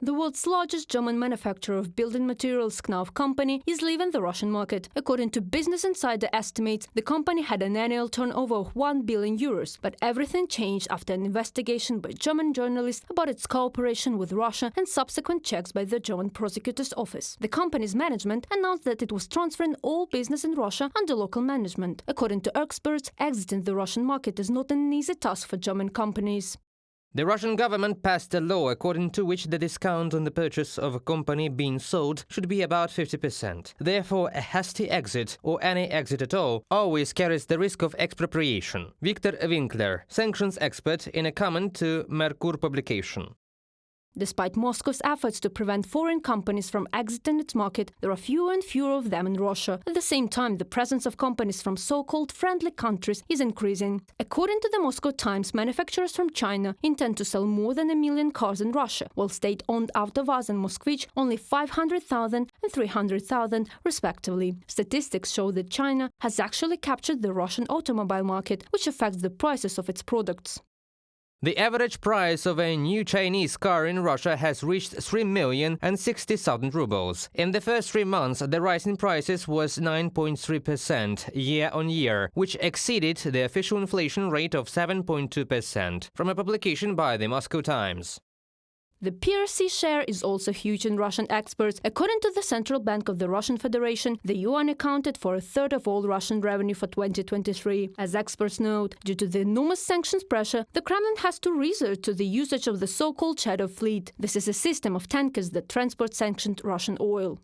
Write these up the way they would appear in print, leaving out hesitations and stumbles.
The world's largest German manufacturer of building materials, Knauf company, is leaving the Russian market. According to Business Insider estimates, the company had an annual turnover of 1 billion euros, but everything changed after an investigation by German journalists about its cooperation with Russia and subsequent checks by the German prosecutor's office. The company's management announced that it was transferring all business in Russia under local management. According to experts, exiting the Russian market is not an easy task for German companies. The Russian government passed a law according to which the discount on the purchase of a company being sold should be about 50%. Therefore, a hasty exit, or any exit at all, always carries the risk of expropriation. Viktor Winkler, sanctions expert, in a comment to Merkur publication. Despite Moscow's efforts to prevent foreign companies from exiting its market, there are fewer and fewer of them in Russia. At the same time, the presence of companies from so-called friendly countries is increasing. According to the Moscow Times, manufacturers from China intend to sell more than 1 million cars in Russia, while state-owned AvtoVAZ and Moskvich only 500,000 and 300,000 respectively. Statistics show that China has actually captured the Russian automobile market, which affects the prices of its products. The average price of a new Chinese car in Russia has reached 3,060,000 rubles. In the first 3 months, the rise in prices was 9.3% year-on-year, which exceeded the official inflation rate of 7.2%, from a publication by the Moscow Times. The PRC share is also huge in Russian exports. According to the Central Bank of the Russian Federation, the yuan accounted for a third of all Russian revenue for 2023. As experts note, due to the enormous sanctions pressure, the Kremlin has to resort to the usage of the so-called shadow fleet. This is a system of tankers that transport sanctioned Russian oil.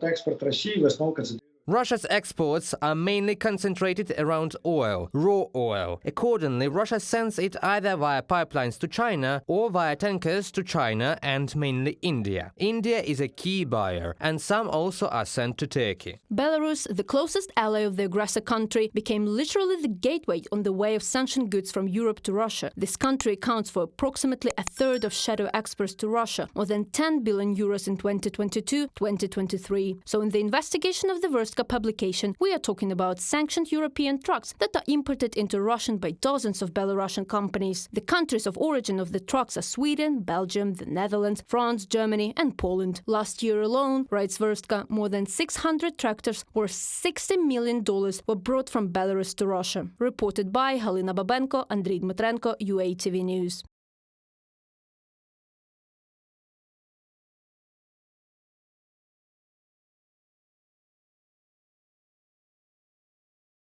Russia's exports are mainly concentrated around oil, raw oil. Accordingly, Russia sends it either via pipelines to China or via tankers to China and mainly India. India is a key buyer, and some also are sent to Turkey. Belarus, the closest ally of the aggressor country, became literally the gateway on the way of sanctioned goods from Europe to Russia. This country accounts for approximately a third of shadow exports to Russia, more than 10 billion euros in 2022-2023. So in the investigation of the publication, we are talking about sanctioned European trucks that are imported into Russia by dozens of Belarusian companies. The countries of origin of the trucks are Sweden, Belgium, the Netherlands, France, Germany and Poland. Last year alone, writes Verstka, more than 600 tractors worth $60 million were brought from Belarus to Russia. Reported by Halina Babenko, Andriy Dmitrenko, UATV News.